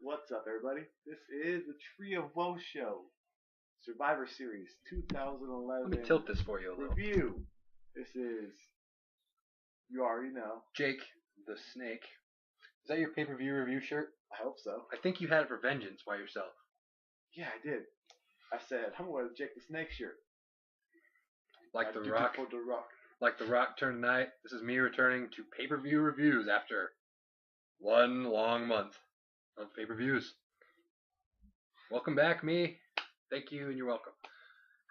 What's up, everybody? This is the Tree of Woe Show, Survivor Series 2011 Let me tilt this for you a little. review. This is, you already know. Jake the Snake. Is that your pay-per-view review shirt? I hope so. I think you had it for Vengeance by yourself. Yeah, I did. I said, I'm wearing a Jake the Snake shirt. Like The Rock. For The Rock. Like The Rock turned tonight. This is me returning to pay-per-view reviews after one long month of pay-per-views. Welcome back, me. Thank you, and you're welcome.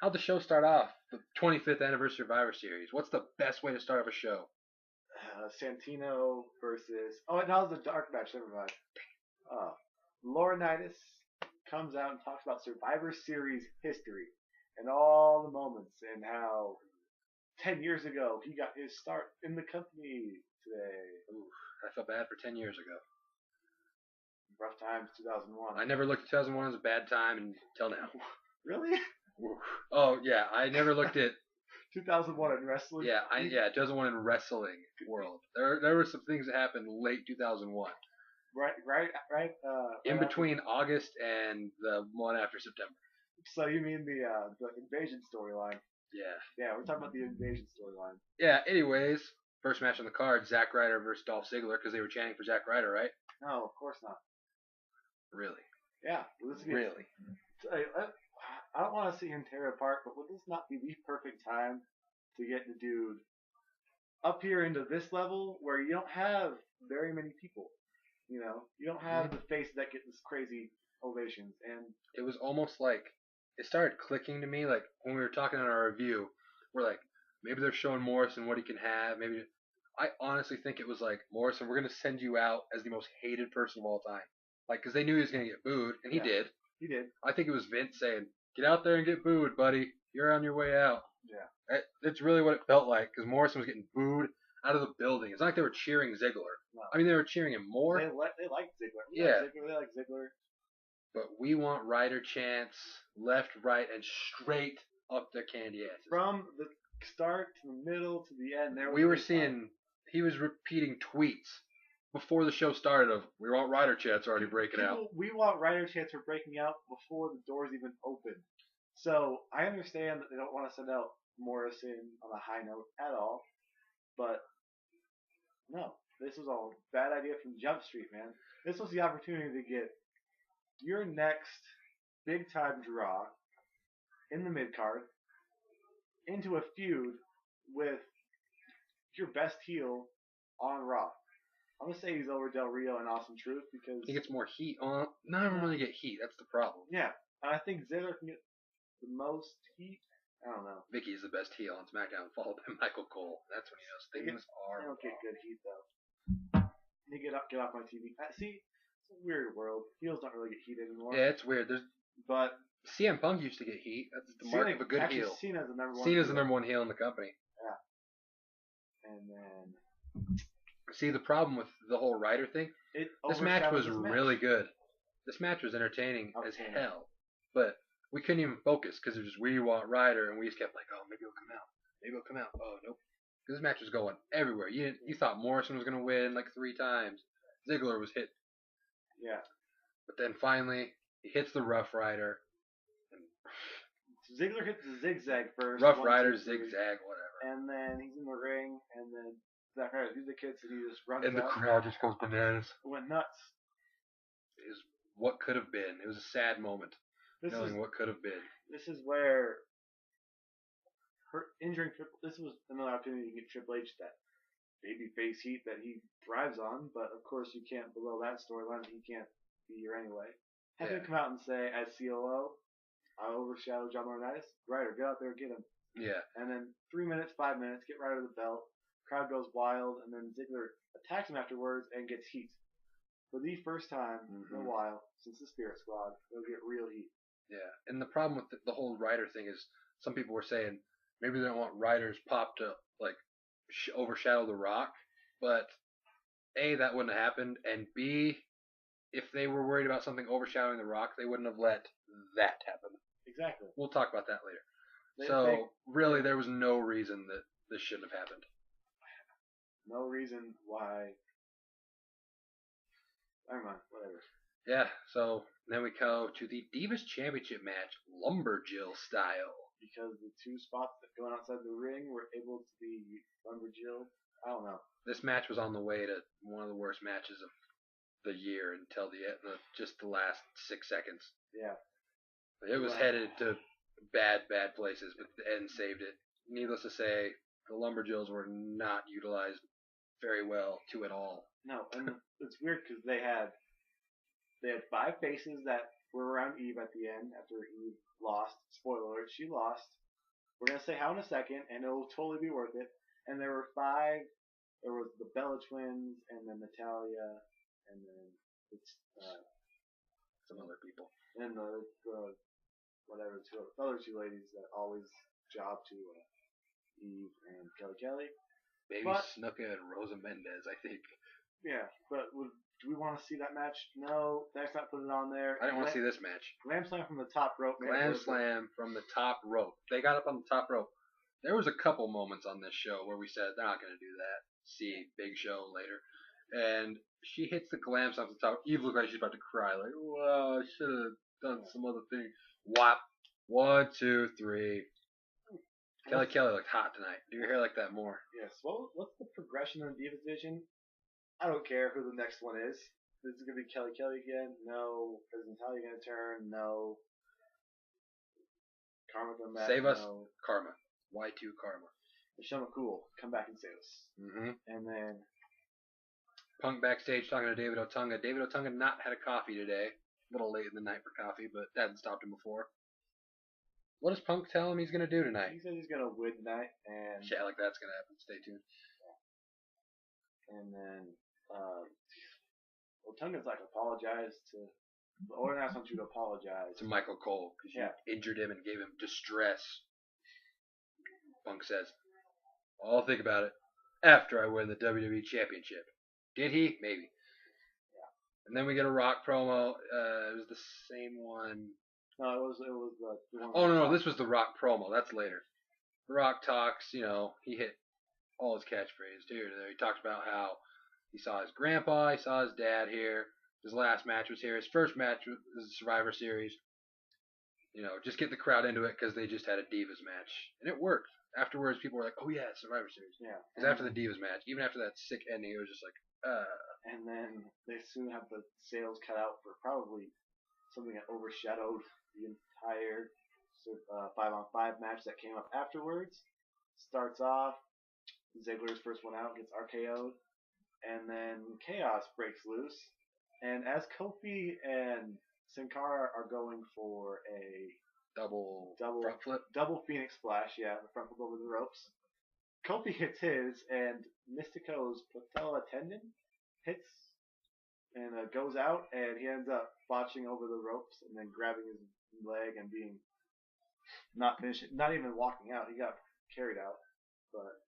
How'd the show start off? The 25th anniversary Survivor Series. What's the best way to start off a show? Santino versus... Oh, that was a dark match. Never mind. Laurinaitis comes out and talks about Survivor Series history and all the moments and how 10 years ago he got his start in the company today. Ooh, I felt bad for 10 years ago. Rough times, 2001. I never looked at 2001 as a bad time until now. Really? Oh, yeah. I never looked at... 2001 in wrestling? Yeah, 2001 in wrestling world. There were some things that happened late 2001. Right. In between August and the one after September. So you mean the invasion storyline? Yeah. Yeah, we're talking about the invasion storyline. Yeah. Anyways, first match on the card: Zack Ryder versus Dolph Ziggler, because they were chanting for Zack Ryder, right? No, of course not. Really? Yeah. Well, Really? I don't want to see him tear apart, but would this not be the perfect time to get the dude up here into this level where you don't have very many people? You know, you don't have the face that gets this crazy ovations, and it was almost like it started clicking to me. Like when we were talking in our review, we're like, maybe they're showing Morrison what he can have. Maybe I honestly think it was like, Morrison, we're gonna send you out as the most hated person of all time, like because they knew he was gonna get booed, and he did. He did. I think it was Vince saying, "Get out there and get booed, buddy. You're on your way out." Yeah. That's really what it felt like, because Morrison was getting booed out of the building. It's not like they were cheering Ziggler. No. I mean, they were cheering him more. They like Ziggler. Yeah. They like Ziggler. But we want Ryder chants left, right, and straight up their candy asses. From the start to the middle to the end. We were seeing, he was repeating tweets before the show started of, we want Ryder chants already breaking out. We want Ryder chants are breaking out before the doors even open. So I understand that they don't want to send out Morrison on a high note at all. But no, this was a bad idea from Jump Street, man. This was the opportunity to get your next big time draw in the mid card into a feud with your best heel on Raw. I'm gonna say he's over Del Rio and Awesome Truth because he gets more heat on. None of them really get heat. That's the problem. Yeah, and I think Ziggler can get the most heat. I don't know. Vicky's the best heel on SmackDown, followed by Michael Cole. That's when he knows things are. I don't get good heat though. You get off my TV. See, it's a weird world. Heels don't really get heat anymore. Yeah, it's weird. But CM Punk used to get heat. That's the mark of a good heel. Cena's the number one. Cena's the number one heel in the company. Yeah. And then. See, the problem with the whole Ryder thing, this match was really good. This match was entertaining as hell. But we couldn't even focus because it was just, we want Ryder, and we just kept like, oh, maybe he'll come out. Maybe he'll come out. Oh, nope. This match was going everywhere. You thought Morrison was going to win like 3 times. Ziggler was hit. Yeah. But then finally, he hits the Rough Rider. Ziggler hits the zigzag first. Rough Rider, zigzag, whatever. And then he's in the ring, and then Zack Ryder do the kicks, and he just runs and the out. Crowd just goes bananas. It went nuts. It was what could have been. It was a sad moment. Knowing what could have been. This is where this was another opportunity to get Triple H that babyface heat that he thrives on, but of course you can't below that storyline. He can't be here anyway. Have him come out and say, as COO, I overshadow John Laurinaitis. Ryder, get out there and get him. Yeah. And then 3 minutes, 5 minutes, get Ryder the belt. Crowd goes wild, and then Ziggler attacks him afterwards and gets heat. For the first time in a while since the Spirit Squad, they'll get real heat. Yeah, and the problem with the whole Ryder thing is some people were saying maybe they don't want Ryder's pop to like overshadow The Rock, but A, that wouldn't have happened, and B, if they were worried about something overshadowing The Rock, they wouldn't have let that happen. Exactly. We'll talk about that later. Really, there was no reason that this shouldn't have happened. No reason why. Never mind. Whatever. Yeah, so then we go to the Divas Championship match, Lumberjill style. Because the two spots that go outside the ring were able to be Lumberjill. I don't know. This match was on the way to one of the worst matches of the year until just the last 6 seconds. Yeah. It was headed to bad places, but the end saved it. Needless to say, the Lumberjills were not utilized very well at all. No, and it's weird because they had 5 faces that were around Eve at the end after Eve lost. Spoiler alert, she lost. We're going to say how in a second, and it'll totally be worth it. And there were 5. There was the Bella Twins, and then Natalia, and then some other people. And the other two ladies that always job to Eve and Kelly. Baby Snuka and Rosa Mendez, I think. Yeah, but do we want to see that match? No, that's not putting it on there. I don't want to see this match. Glam slam from the top rope. Glam slam from the top rope. They got up on the top rope. There was a couple moments on this show where we said they're not going to do that. See Big Show later. And she hits the glam slam from the top. Eve looked like she's about to cry. Like, well, I should have done some other thing. Whop. 1, 2, 3. Kelly looked hot tonight. Do your hair like that more. Yes. Well, what's the progression in the Divas division? I don't care who the next one is. Is it going to be Kelly again? No. Is Natalia going to turn? No. Karma come back? Save us. No. Karma. Y2 Karma. Michelle McCool, come back and save us. Mm-hmm. And then Punk backstage talking to David Otunga. David Otunga not had a coffee today. A little late in the night for coffee, but that hadn't stopped him before. What does Punk tell him he's going to do tonight? He says he's going to win tonight. And yeah, like that's going to happen. Stay tuned. Yeah. And then Otunga's like apologized to... Orton asked you to apologize. To Michael Cole, because you injured him and gave him distress. Punk says, I'll think about it after I win the WWE Championship. Did he? Maybe. Yeah. And then we get a Rock promo. It was the same one. No, it was the one. Oh, no, this was the Rock promo. That's later. The Rock talks, he hit all his catchphrases here and there. He talks about how he saw his grandpa, he saw his dad here. His last match was here. His first match was the Survivor Series. Just get the crowd into it because they just had a Divas match. And it worked. Afterwards, people were like, oh, yeah, Survivor Series. Yeah. Because after the Divas match, even after that sick ending, it was just like, And then they soon have the sales cut out for probably something that overshadowed the entire 5-on-5 match that came up afterwards. Starts off, Ziggler's first one out, gets RKO'd, and then chaos breaks loose. And as Kofi and Sin Cara are going for a double front flip, double Phoenix splash, the front flip over the ropes, Kofi hits his, and Mystico's patella tendon hits and goes out, and he ends up botching over the ropes and then grabbing his leg and being not even walking out. He got carried out, but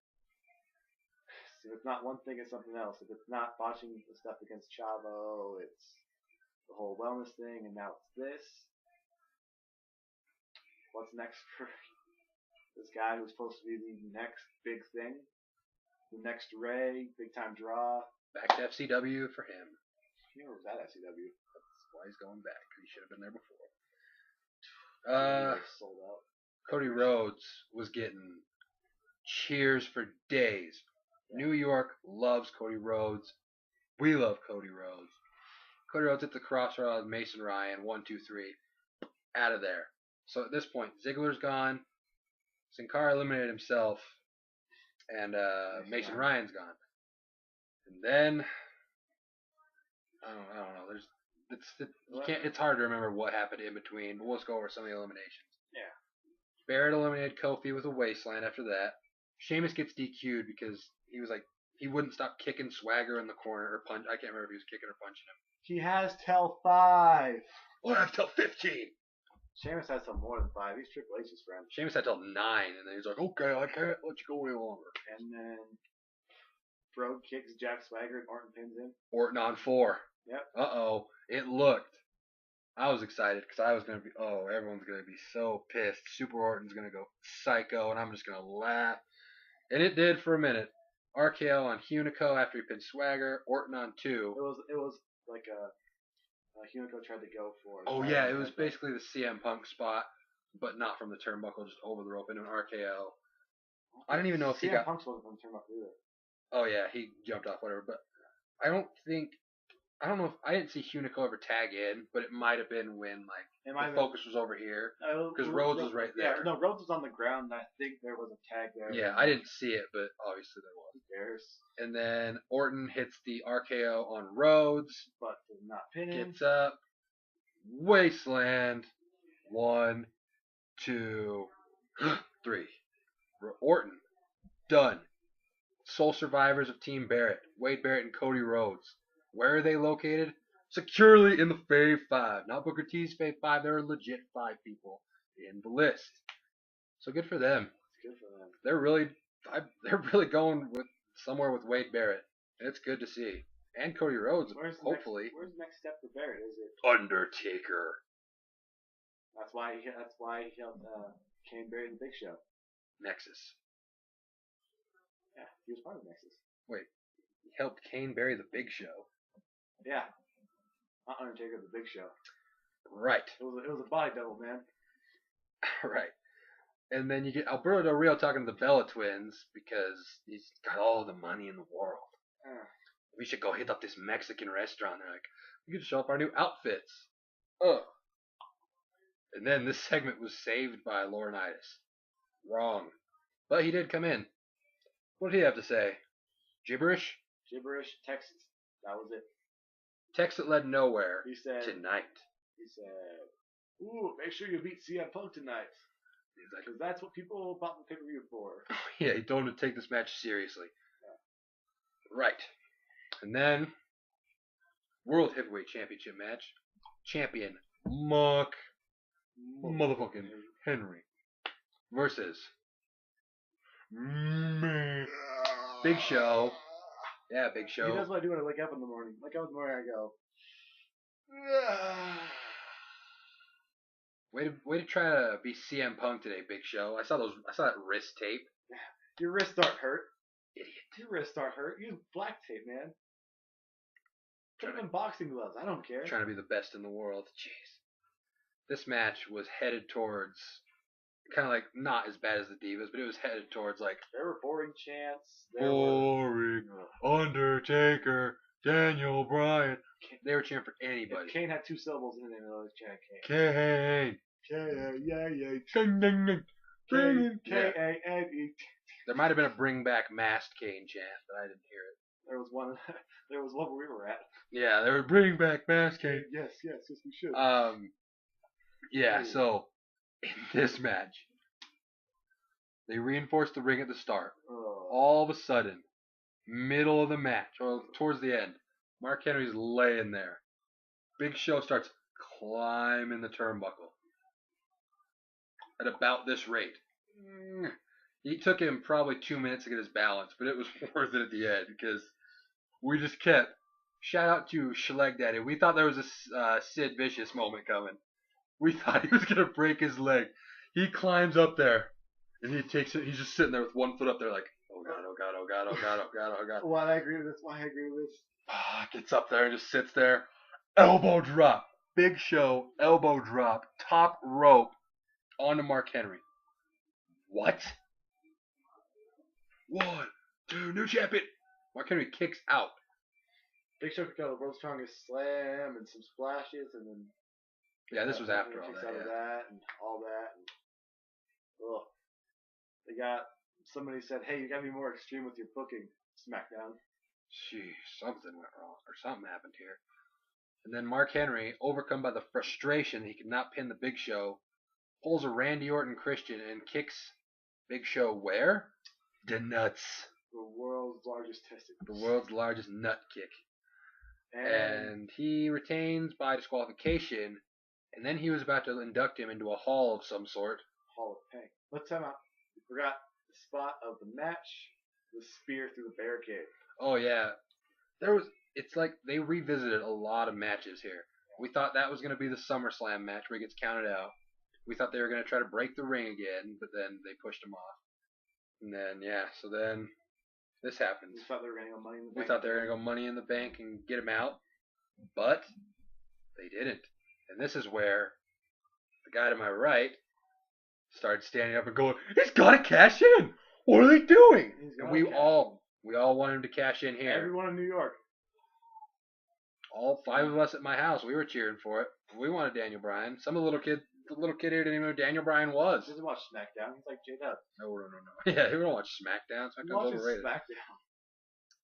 if it's not one thing, it's something else. If it's not botching the stuff against Chavo, it's the whole wellness thing, and now it's this. What's next for this guy who's supposed to be the next big thing? The next Ray, big time draw. Back to FCW for him. He never was at FCW. That's why he's going back. He should have been there before. Sold out. Cody Rhodes was getting cheers for days. New York loves Cody Rhodes. We love Cody Rhodes. Cody Rhodes hit the crossroad with Mason Ryan. 1, 2, 3. Out of there. So at this point, Ziggler's gone. Sin Cara eliminated himself. And Mason Ryan's gone. And then I don't know. It's hard to remember what happened in between, but we'll just go over some of the eliminations. Yeah. Barrett eliminated Kofi with a waistline after that. Sheamus gets DQ'd because he was like, he wouldn't stop kicking Swagger in the corner or punch. I can't remember if he was kicking or punching him. He has till 5. Well, I have till 15. Sheamus has till more than 5. He's Triple H's friend. Sheamus had till 9, and then he's like, okay, I can't let you go any longer. And then Brogue kicks Jack Swagger and Orton pins him. Orton on 4. Yep. Uh-oh. It looked. I was excited because I was going to be, everyone's going to be so pissed. Super Orton's going to go psycho, and I'm just going to laugh. And it did for a minute. RKO on Hunico after he pinned Swagger. Orton on 2. It was like a Hunico tried to go for. Oh yeah, it was basically the CM Punk spot, but not from the turnbuckle, just over the rope into an RKO. I don't even know if he got. CM Punk's wasn't from the turnbuckle either. Oh yeah, he jumped off whatever, but I don't know if I didn't see Hunico ever tag in, but it might have been when the focus was over here because Rhodes was right there. Yeah, no, Rhodes was on the ground. And I think there was a tag there. Yeah, I didn't see it, but obviously there was. Who cares? And then Orton hits the RKO on Rhodes, but did not pin him. Gets up, Wasteland, 1, 2, 3. Orton done. Sole survivors of Team Barrett, Wade Barrett and Cody Rhodes. Where are they located? Securely in the Fave 5. Not Booker T's Fave 5. There are legit 5 people in the list. So good for them. It's good for them. They're really going with somewhere with Wade Barrett. It's good to see. And Cody Rhodes, hopefully. Where's the next step for Barrett? Is it Undertaker? That's why he helped Kane bury the Big Show. Nexus. Yeah, he was part of Nexus. Wait, he helped Kane bury the Big Show? Yeah. Not Undertaker, the Big Show. Right. It was a body double, man. Right. And then you get Alberto Del Rio talking to the Bella Twins because he's got all the money in the world. We should go hit up this Mexican restaurant. They're like, we could show up our new outfits. Ugh. And then this segment was saved by Laurinaitis. Wrong. But he did come in. What did he have to say? Gibberish? Gibberish, text. That was it. Text that led nowhere. He said, tonight. He said, ooh, make sure you beat CM Punk tonight. Because that's what people bought the pay-per-view for. Yeah, he told him to take this match seriously. Yeah. Right. And then, World Heavyweight Championship match. Champion Mark motherfucking Henry versus Big Show. Yeah, Big Show. He knows what I do when I wake up in the morning. Wake up in the morning, I go. Way to try to be CM Punk today, Big Show. I saw that wrist tape. Your wrists aren't hurt. Idiot. Your wrists aren't hurt. Use black tape, man. Put them in boxing gloves. I don't care. Trying to be the best in the world. Jeez. This match was headed towards kind of like not as bad as the Divas, but it was headed towards like there were boring chants. Boring. Undertaker. Daniel Bryan. They were cheering for anybody. If Kane had 2 syllables in the name, they always chant Kane. Kane. K-A-N-E. There might have been a bring back masked Kane chant, but I didn't hear it. There was one where we were at. Yeah, they were bring back masked Kane. Yes, we should. Yeah, so in this match, they reinforced the ring at the start. All of a sudden, middle of the match, or towards the end, Mark Henry's laying there. Big Show starts climbing the turnbuckle at about this rate. It took him probably 2 minutes to get his balance, but it was worth it at the end because we just kept. Shout out to Schleg Daddy. We thought there was a Sid Vicious moment coming. We thought he was going to break his leg. He climbs up there, and he takes it. He's just sitting there with 1 foot up there like, oh God, oh God, oh God, oh God, oh God, oh God. Why I agree with this? Gets up there and just sits there. Elbow drop. Big Show, elbow drop, top rope onto Mark Henry. What? 1, 2, new champion. Mark Henry kicks out. Big Show got a world's strongest slam and some splashes, and then yeah, this was after all that. Out of that and all that. And, they got somebody said, "Hey, you got to be more extreme with your booking." SmackDown. Jeez, something went wrong, or something happened here. And then Mark Henry, overcome by the frustration he could not pin the Big Show, pulls a Randy Orton Christian and kicks Big Show where? The nuts. The world's largest testicle. The world's largest nut kick. And he retains by disqualification, and then he was about to induct him into a hall of some sort. Hall of Pain. Let's time out. We forgot the spot of the match, the spear through the barricade. Oh yeah. It's like they revisited a lot of matches here. We thought that was going to be the SummerSlam match where he gets counted out. We thought they were going to try to break the ring again, but then they pushed him off. And then, so then this happens. We thought they were going to go Money in the Bank. We thought they were going to go Money in the Bank and get him out, but they didn't. And this is where the guy to my right started standing up and going, he's got to cash in. What are they doing? And we all wanted him to cash in here. Everyone in New York. All 5 of us at my house, we were cheering for it. We wanted Daniel Bryan. Some of the little kid here didn't even know who Daniel Bryan was. He doesn't watch SmackDown. He's like J-Dub. No. Yeah, he don't watch SmackDown. SmackDown's overrated.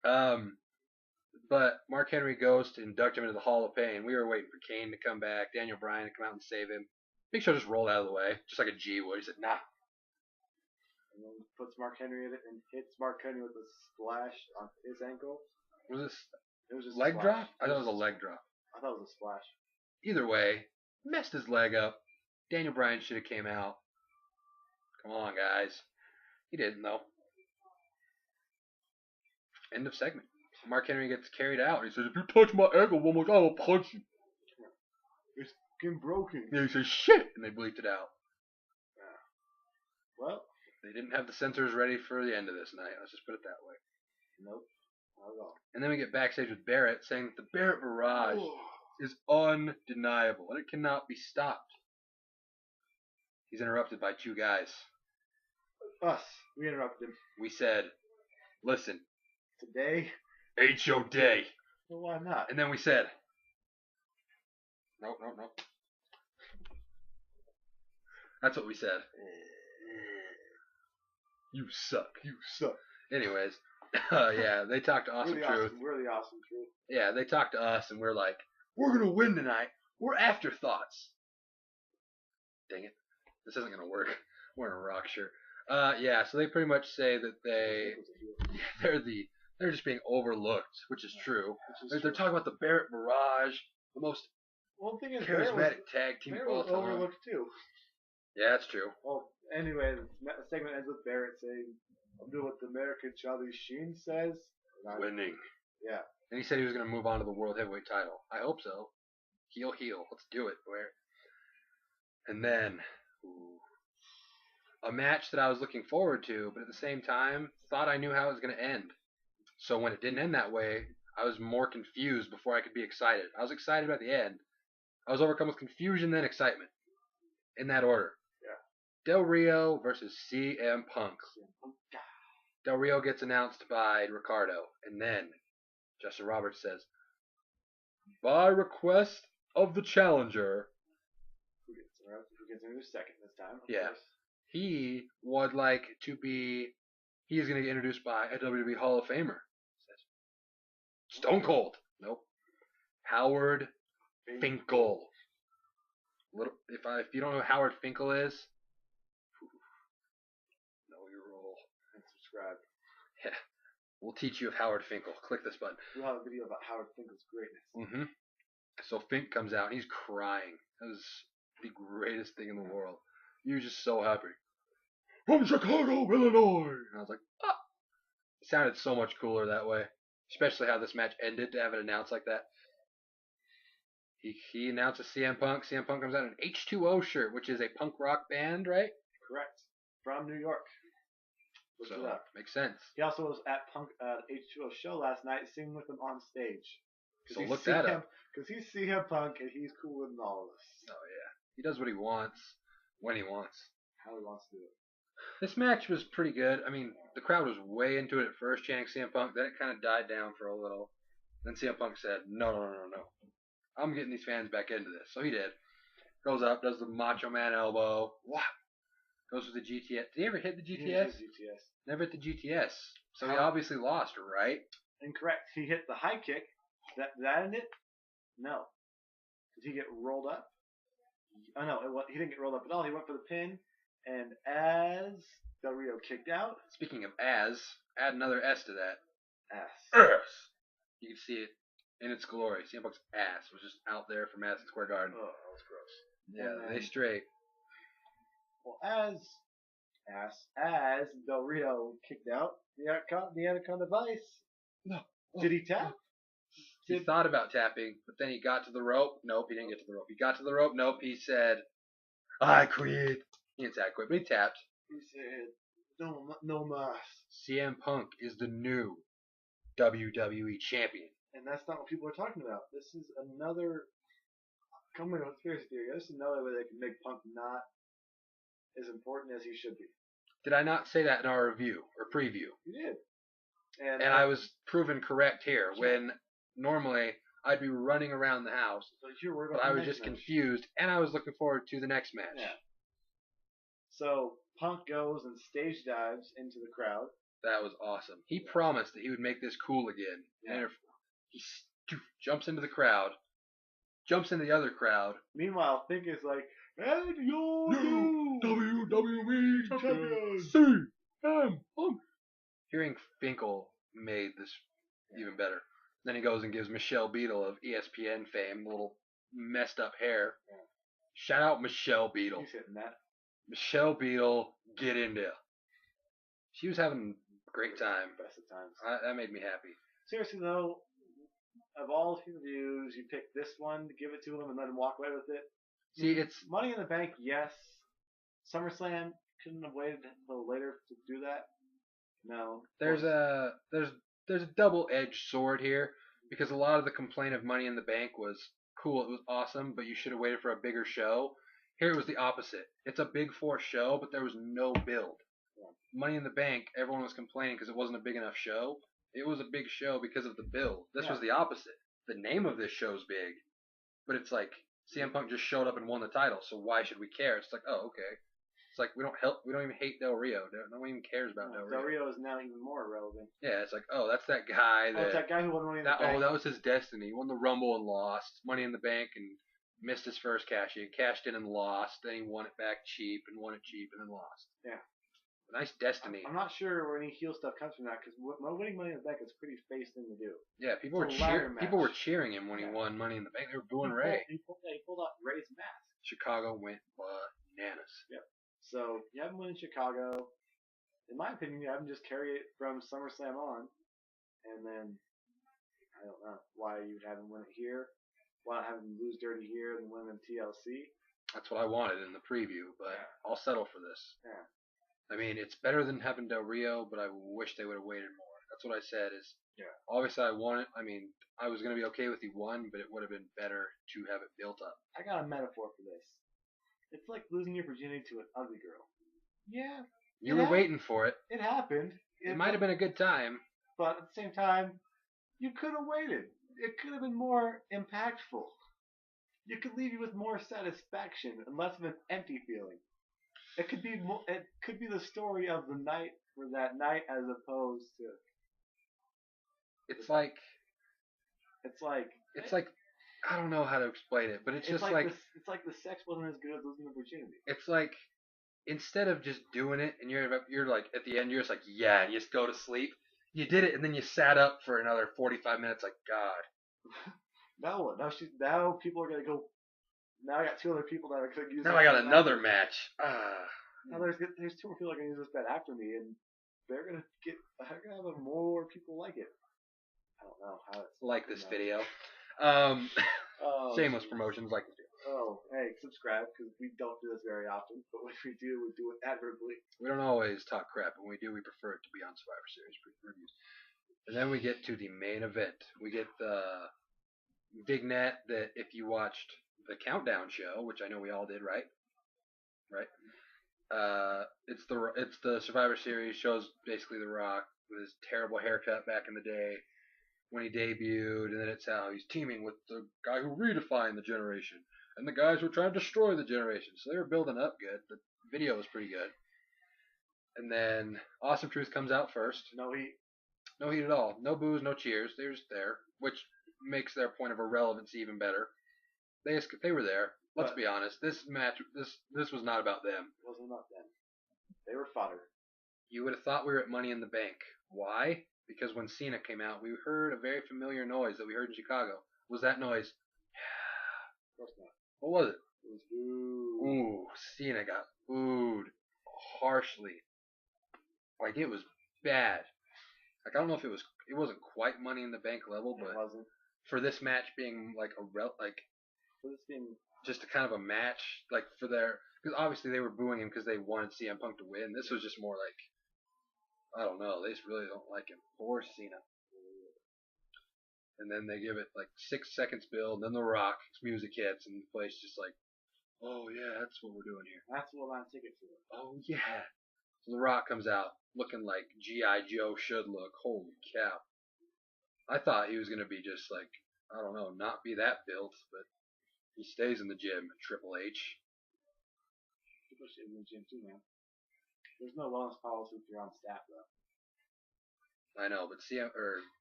SmackDown. But Mark Henry goes to induct him into the Hall of Fame. We were waiting for Kane to come back, Daniel Bryan to come out and save him. Big Show just rolled out of the way, just like a G would. He said, nah. And then puts Mark Henry in it and hits Mark Henry with a splash on his ankle. Was this It was just leg drop? I thought it was a leg drop. I thought it was a splash. Either way, messed his leg up. Daniel Bryan should have came out. Come on, guys. He didn't, though. End of segment. Mark Henry gets carried out. He says, if you touch my ankle one more time, I'll punch you. It's fucking broken. Yeah, he says, shit! And they bleeped it out. Yeah. Well, they didn't have the censors ready for the end of this night. Let's just put it that way. Nope. Not at all. And then we get backstage with Barrett saying that the Barrett barrage is undeniable and it cannot be stopped. He's interrupted by 2 guys. Us. We interrupted him. We said, listen. Today ain't your day. Well, why not? And then we said, nope. That's what we said. You suck. Anyways, yeah, they talked Awesome Truth. We're the Awesome Truth. Yeah, they talked to us and we're like, we're going to win tonight. We're afterthoughts. Dang it. This isn't going to work. We're in a rock shirt. Yeah, so they pretty much say that they're just being overlooked, which is true. They're talking about the Barrett barrage, the most charismatic tag team of all time. Barrett was overlooked too. Yeah, that's true. Well, anyway, the segment ends with Barrett saying, "I'm doing what the American Charlie Sheen says." Winning. Yeah. And he said he was going to move on to the World Heavyweight title. I hope so. Heel. Let's do it, Barrett. And then, a match that I was looking forward to, but at the same time, thought I knew how it was going to end. So when it didn't end that way, I was more confused before I could be excited. I was excited about the end. I was overcome with confusion, then excitement. In that order. Yeah. Del Rio versus CM Punk. Del Rio gets announced by Ricardo, and then Justin Roberts says, by request of the challenger. Who gets into second this time? Yeah. Course. He would like to be. He is going to get introduced by a WWE Hall of Famer. Stone Cold. Nope. Howard Finkel. If you don't know who Howard Finkel is, know your role and subscribe. Yeah. We'll teach you of Howard Finkel. Click this button. We'll have a video about Howard Finkel's greatness. Mm-hmm. So Fink comes out and he's crying. That was the greatest thing in the world. He was just so happy. From Chicago, Illinois. And I was like, ah. It sounded so much cooler that way. Especially how this match ended, to have it announced like that. He announces CM Punk. CM Punk comes out in an H2O shirt, which is a punk rock band, right? Correct. From New York. So, makes sense. He also was at Punk H2O show last night, singing with them on stage. So look that up. Because he's CM Punk and he's cooler than all of us. Oh, yeah. He does what he wants, when he wants. How he wants to do it. This match was pretty good. I mean, the crowd was way into it at first, chanting CM Punk. Then it kind of died down for a little. Then CM Punk said, no. I'm getting these fans back into this. So he did. Goes up, does the Macho Man elbow. What? Goes with the GTS. Did he ever hit the GTS? Never hit the GTS. So he obviously lost, right? Incorrect. He hit the high kick. That ended? No. Did he get rolled up? Oh, no. He didn't get rolled up at all. He went for the pin. And as Del Rio kicked out. Speaking of as, add another S to that. S. You can see it in its glory. CM Punk's ass was just out there from Madison Square Garden. Oh, that was gross. Yeah, they straight. Well, as Del Rio kicked out, he got caught in the Anaconda Vice. No. Did he tap? He thought about tapping, but then he got to the rope. Nope, he didn't get to the rope. He got to the rope. Nope, he said, I quit. He didn't say I quit, but he tapped. He said, no mas. CM Punk is the new WWE Champion. And that's not what people are talking about. This is another Come on, conspiracy theory. There's another way they can make Punk not as important as he should be. Did I not say that in our review or preview? You did. And I was proven correct here when normally I'd be running around the house, but I was just confused, and I was looking forward to the next match. Yeah. So Punk goes and stage dives into the crowd. That was awesome. He promised that he would make this cool again. Yeah. And he jumps into the crowd, jumps into the other crowd. Meanwhile, Fink is like, and you're WWE Champion. CM Punk. Hearing Finkel made this even better. Then he goes and gives Michelle Beadle of ESPN fame, little messed up hair. Yeah. Shout out Michelle Beadle. He's hitting that. Michelle Beadle, get in there. She was having a great time. Best of times. That made me happy. Seriously though, of all the reviews, you pick this one to give it to him and let him walk away with it. See, it's Money in the Bank, yes. SummerSlam couldn't have waited until later to do that. No. There's a double-edged sword here because a lot of the complaint of Money in the Bank was cool, it was awesome, but you should have waited for a bigger show. Here it was the opposite. It's a big four show, but there was no build. Money in the Bank, everyone was complaining because it wasn't a big enough show. It was a big show because of the build. This was the opposite. The name of this show's big, but it's like CM Punk just showed up and won the title, so why should we care? It's like, oh, okay. It's like we don't even hate Del Rio. No one even cares about Del Rio. Del Rio is now even more irrelevant. Yeah, it's like, oh, that's that guy it's that guy who won Money in the Bank. Oh, that was his destiny. He won the Rumble and lost Money in the Bank and missed his first cash in. Cashed in and lost. Then he won it back cheap and won it cheap and then lost. Yeah. Nice destiny. I'm not sure where any heel stuff comes from that because winning Money in the Bank is a pretty face thing to do. Yeah, people were cheering him when he won Money in the Bank. They were booing Ray. He pulled out Ray's mask. Chicago went bananas. Yep. So you have him win in Chicago. In my opinion, you have him just carry it from SummerSlam on, and then I don't know why you would have him win it here. Why not have him lose dirty here and win in TLC? That's what I wanted in the preview, but I'll settle for this. Yeah. I mean, it's better than having Del Rio, but I wish they would have waited more. That's what I said. Obviously I want it. I mean, I was gonna be okay with he won, but it would have been better to have it built up. I got a metaphor for this. It's like losing your virginity to an ugly girl. Yeah. You were waiting for it. It happened. It might have been a good time. But at the same time, you could have waited. It could have been more impactful. You could leave you with more satisfaction and less of an empty feeling. It could be it could be the story of the night for that night as opposed to. It's like I don't know how to explain it, but it's just like it's like the sex wasn't as good as losing the virginity. It's like instead of just doing it and you're like at the end you're just like and you just go to sleep. You did it and then you sat up for another 45 minutes like God. Now what? Now people are gonna go. Now I got two other people that are gonna use. Now I got another match. Now there's two more people that are gonna use this bet after me, and they're gonna have more people like it. I don't know how it's like this video. Shameless promotions like this video. Oh, hey, subscribe because we don't do this very often, but when we do it admirably. We don't always talk crap, but when we do, we prefer it to be on Survivor Series reviews. And then we get to the main event. We get the vignette that if you watched the Countdown show, which I know we all did, right? Right. It's the Survivor Series shows basically The Rock with his terrible haircut back in the day when he debuted, and then it's how he's teaming with the guy who redefined the generation and the guys who are trying to destroy the generation. So they were building up good. The video was pretty good. And then Awesome Truth comes out first. No heat. No heat at all. No boos, no cheers. They're just there, which makes their point of irrelevancy even better. They were there. Let's be honest. This match, this was not about them. It wasn't about them. They were fodder. You would have thought we were at Money in the Bank. Why? Because when Cena came out, we heard a very familiar noise that we heard in Chicago. Was that noise? Yeah. Of course not. What was it? It was boo. Ooh, Cena got booed harshly. Like it was bad. Like I don't know if it wasn't quite Money in the Bank level, but it wasn't. For this match being like for this being just a kind of a match, like for because obviously they were booing him because they wanted CM Punk to win. This was just more like, I don't know, they just really don't like him. Poor Cena. And then they give it like 6 seconds build, and then The Rock's music hits, and the place just like, oh yeah, that's what we're doing here. That's what I'm ticket for. Oh yeah. So The Rock comes out looking like G.I. Joe should look. Holy cow. I thought he was going to be just like, I don't know, not be that built, but he stays in the gym, Triple H. Triple H is in the gym too, man. There's no wellness policy if you're on staff, though. I know, but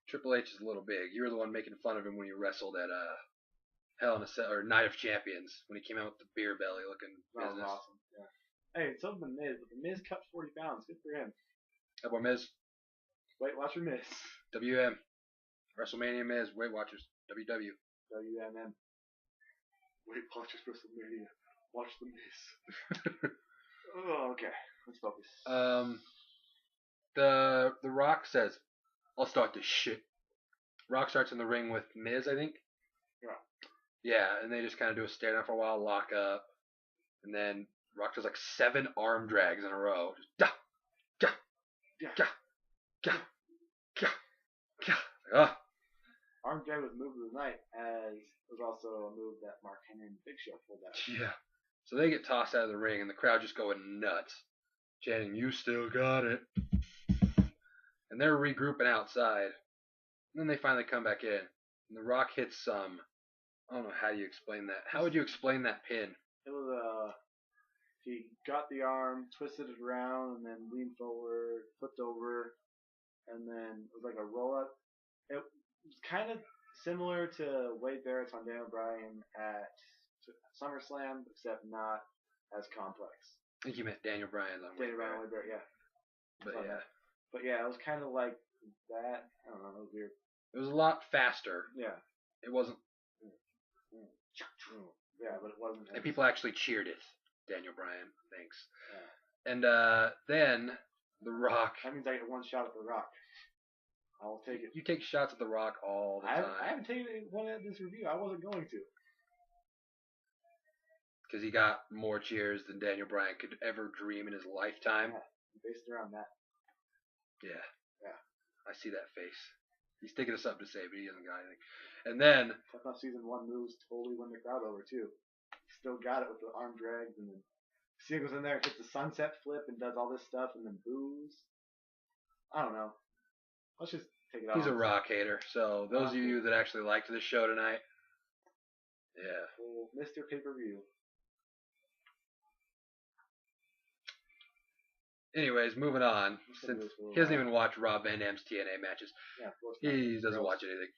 Triple H is a little big. You were the one making fun of him when he wrestled at Hell in a Cell or Night of Champions when he came out with the beer belly looking That business. was awesome. Yeah. Hey, so did the Miz, but the Miz cut 40 pounds. Good for him. That boy Miz. Weight Watcher Miz. WM. WrestleMania Miz. Weight Watchers. WW. WMM. Weight Watchers WrestleMania. Watch the Miz. Oh, okay. Let's focus. The Rock says, I'll start this shit. Rock starts in the ring with Miz, I think. Yeah. Yeah, and they just kind of do a stare down for a while, lock up, and then Rock does like 7 arm drags in a row. Just da, da, da, da, da, da. Ah. Arm drag was move of the night, as it was also a move that Mark Henry and Big Show pulled out. Yeah. So they get tossed out of the ring, and the crowd just going nuts, chanting, "You still got it." And they're regrouping outside. And then they finally come back in. And The Rock hits some. I don't know how you explain that. How would you explain that pin? It was he got the arm, twisted it around, and then leaned forward, flipped over, and then it was like a roll up. It was kind of similar to Wade Barrett's on Daniel Bryan at SummerSlam, except not as complex. I think you meant Daniel Bryan's on Daniel Bryan, Wade Barrett, yeah. But yeah, it was kind of like that. I don't know, it was weird. It was a lot faster. Yeah. It wasn't. Yeah, but it wasn't. And people actually cheered it. Daniel Bryan, thanks. Yeah. And then The Rock. That means I get one shot at The Rock. I'll take it. You take shots at The Rock all the time. I haven't taken one at this review. I wasn't going to. Because he got more cheers than Daniel Bryan could ever dream in his lifetime. Yeah, based around that. Yeah. Yeah. I see that face. He's thinking of something to say, but he hasn't got anything. And then... Tough Enough Season 1 moves totally win the crowd over, too. He still got it with the arm drags, and then Cena goes in there and hits the sunset flip and does all this stuff, and then boos. I don't know. Let's just take it off. He's a Rock hater, so those of you that actually liked this show tonight, yeah. Well, Mr. Pay-Per-View. Anyways, moving on. Since he doesn't even watch Rob Van Dam's TNA matches. Yeah, he doesn't watch anything.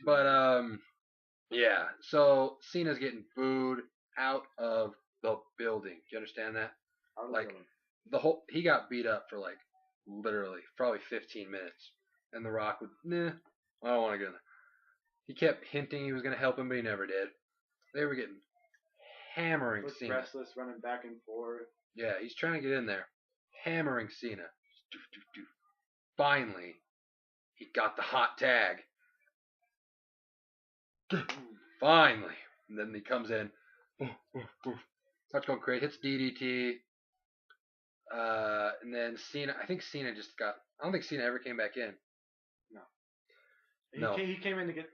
But, yeah. So, Cena's getting booed out of the building. Do you understand that? Like, he got beat up for, like, literally, probably 15 minutes. And The Rock would, nah, I don't want to go in there. He kept hinting he was going to help him, but he never did. They were getting hammering Cena. Restless, running back and forth. Yeah, he's trying to get in there. Hammering Cena. Finally, he got the hot tag. Finally. And then he comes in. Starts going crazy. Hits DDT. And then Cena. I think Cena just got... I don't think Cena ever came back in. No. He came in to get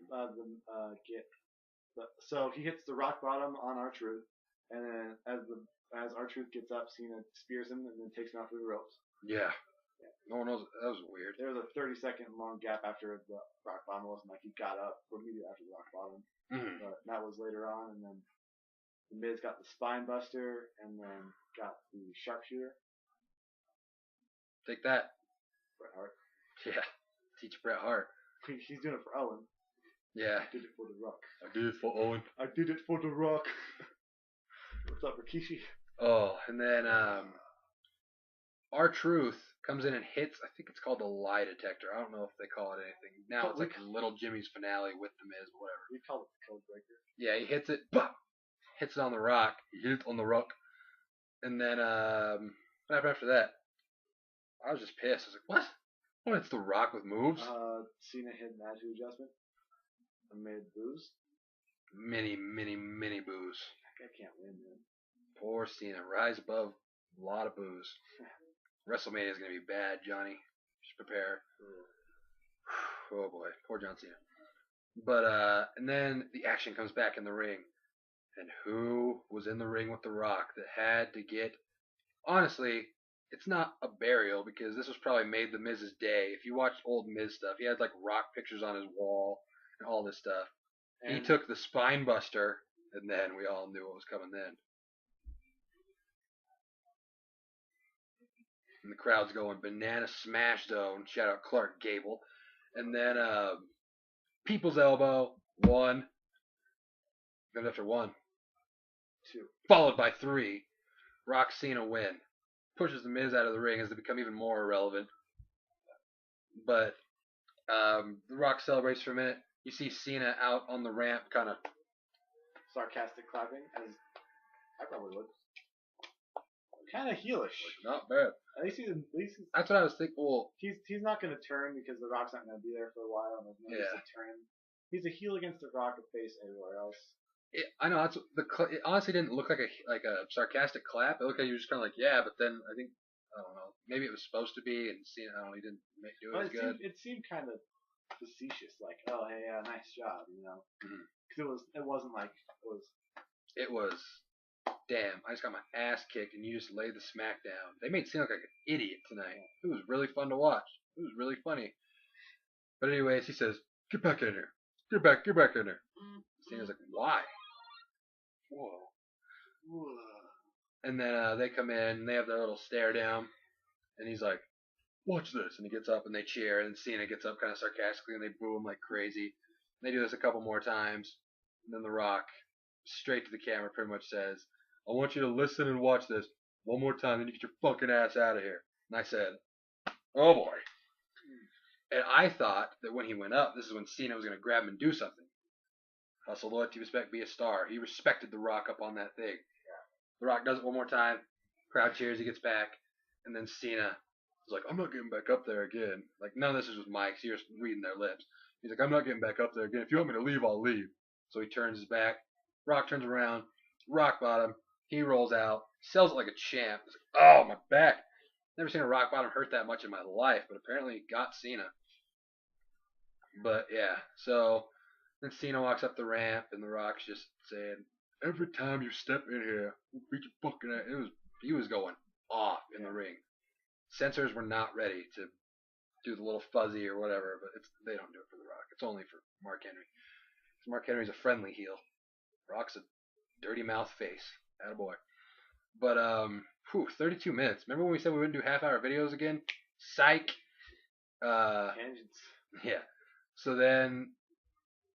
so he hits the rock bottom on R-Truth. And then as R-Truth gets up, Cena spears him and then takes him out through the ropes. Yeah. No one knows. That was weird. There was a 30-second long gap after the rock bottom. It wasn't like he got up immediately after the rock bottom. Mm-hmm. But that was later on. And then the Miz got the spine buster and then got the sharpshooter. Take that. Bret Hart. Yeah. Teach Bret Hart. He's doing it for Owen. Yeah. I did it for The Rock. I did it for Owen. I did it for The Rock. What's up, Rikishi? Oh, and then R-Truth comes in and hits, I think it's called the lie detector. I don't know if they call it anything. Now it's like Little Jimmy's finale with The Miz, whatever. We call it the code breaker. Yeah, he hits it. Bah! Hits it on The Rock. He hits it on The Rock. And then what happened after that? I was just pissed. I was like, what? Oh, it's The Rock with moves? Cena hit an attitude adjustment and made boos. Many boos. That guy can't win, man. Poor Cena. Rise above a lot of boos. WrestleMania is going to be bad, Johnny. Just prepare. Oh, boy. Poor John Cena. But and then the action comes back in the ring. And who was in the ring with The Rock that had to get... Honestly, it's not a burial because this was probably made the Miz's day. If you watched old Miz stuff, he had like Rock pictures on his wall and all this stuff. And he took the spine buster, and then we all knew what was coming then. And the crowd's going banana smash zone. Shout out Clark Gable. And then People's Elbow, 1. Comes after 1. 2. Followed by 3. Rock Cena win. Pushes the Miz out of the ring as they become even more irrelevant. But the Rock celebrates for a minute. You see Cena out on the ramp, kind of sarcastic clapping, as I probably would. Kind of heelish. Not bad. At least he's. That's what I was thinking. Well, he's not going to turn because the Rock's not going to be there for a while, and there's no reason to turn. He's a heel against the Rock, a face everywhere else. I know that's it honestly didn't look like a sarcastic clap. It looked like he was just kind of like, yeah, but then I think I don't know, maybe it was supposed to be, and Cena, I don't know, he didn't do it as good. It seemed kind of facetious, like, oh hey, nice job, you know, because it wasn't like it was. Damn, I just got my ass kicked, and you just laid the smack down. They made Cena look like an idiot tonight. It was really fun to watch. It was really funny. But anyways, he says, "Get back in there. Get back in there." Cena's like, "Why?" Whoa. And then they come in, and they have their little stare down, and he's like, "Watch this," and he gets up, and they cheer, and Cena gets up kind of sarcastically, and they boo him like crazy. And they do this a couple more times, and then The Rock, straight to the camera, pretty much says, "I want you to listen and watch this one more time, then you get your fucking ass out of here." And I said, "Oh boy." And I thought that when he went up, this is when Cena was going to grab him and do something. Hustle, loyalty, respect, be a star. He respected The Rock up on that thing. Yeah. The Rock does it one more time. Crowd cheers. He gets back. And then Cena is like, "I'm not getting back up there again." Like, none of this is with mics. You're just reading their lips. He's like, "I'm not getting back up there again. If you want me to leave, I'll leave." So he turns his back. Rock turns around. Rock bottom. He rolls out. Sells it like a champ. He's like, "Oh, my back." Never seen a rock bottom hurt that much in my life. But apparently it got Cena. But, yeah. So... then Cena walks up the ramp, and The Rock's just saying, "Every time you step in here, we'll beat your fucking ass." He was going off in the ring. Censors were not ready to do the little fuzzy or whatever, but they don't do it for The Rock. It's only for Mark Henry. Mark Henry's a friendly heel. Rock's a dirty mouth face. Attaboy. But 32 minutes. Remember when we said we wouldn't do half-hour videos again? Psych. Tangents. Yeah. So then.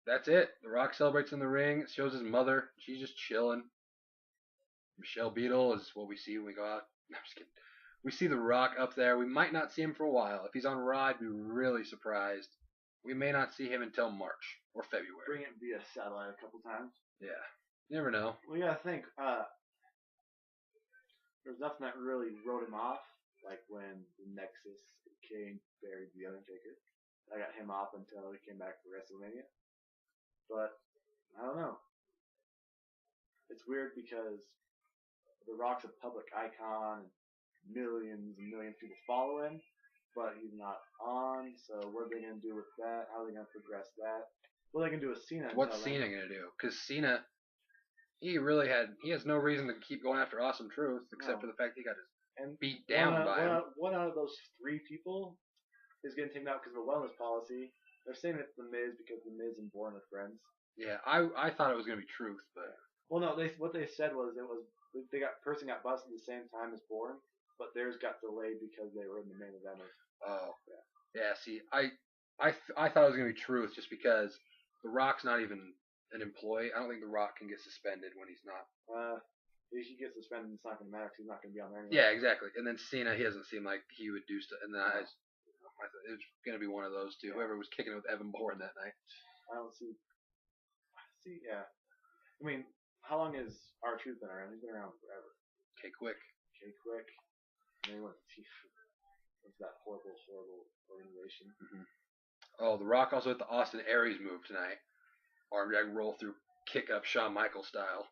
That's it. The Rock celebrates in the ring. Shows his mother. She's just chilling. Michelle Beadle is what we see when we go out. No, I'm just kidding. We see The Rock up there. We might not see him for a while. If he's on Raw, I'd be really surprised. We may not see him until March or February. Bring it via satellite a couple times. Yeah. You never know. Well, you gotta think. There's nothing that really wrote him off. Like when the Nexus Kane buried the Undertaker. I got him off until he came back for WrestleMania. But, I don't know. It's weird because The Rock's a public icon, and millions and millions of people follow him, but he's not on, so what are they going to do with that? How are they going to progress that? What are they going to do with Cena? What's Cena going to do? Because Cena, he has no reason to keep going after Awesome Truth, except for the fact he got beat down by him. One out of those 3 people is getting taken out because of a wellness policy. They're saying it's The Miz because The Miz and Bourne are friends. Yeah, I thought it was going to be Truth, but... Well, no, what they said was person got busted at the same time as Bourne, but theirs got delayed because they were in the main event. Oh. Yeah, see, I thought it was going to be Truth just because The Rock's not even an employee. I don't think The Rock can get suspended when he's not. If he gets suspended, it's not going to matter because he's not going to be on there anymore. Yeah, exactly. And then Cena, he doesn't seem like he would do stuff. And then I thought it was going to be one of those two. Whoever was kicking it with Evan Bourne that night. I don't see. Yeah. I mean, how long has R-Truth been around? He's been around forever. K-Quick. And then he went to that horrible organization. Mm-hmm. Oh, The Rock also hit the Austin Aries move tonight. Arm drag roll through, kick up Shawn Michaels style.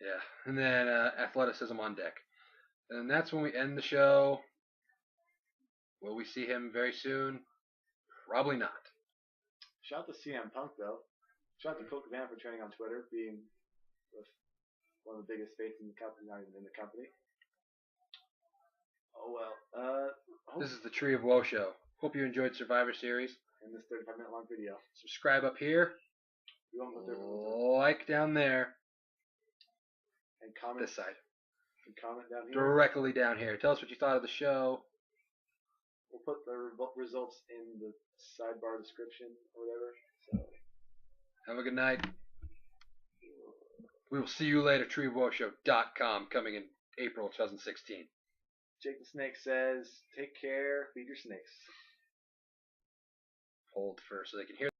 Yeah. And then athleticism on deck. And that's when we end the show. Will we see him very soon? Probably not. Shout out to CM Punk, though. Shout out to Colt Cabana for training on Twitter, being with one of the biggest faces in the company, not even in the company. Oh, well. This is the Tree of Woe show. Hope you enjoyed Survivor Series. In this 35-minute long video. Subscribe up here. Like down there. And comment. This side. And comment down here. Directly down here. Tell us what you thought of the show. We'll put the results in the sidebar description or whatever. So. Have a good night. We will see you later. TreeofWoeShow.com coming in April 2016. Jake the Snake says, take care, feed your snakes. Hold first so they can hear.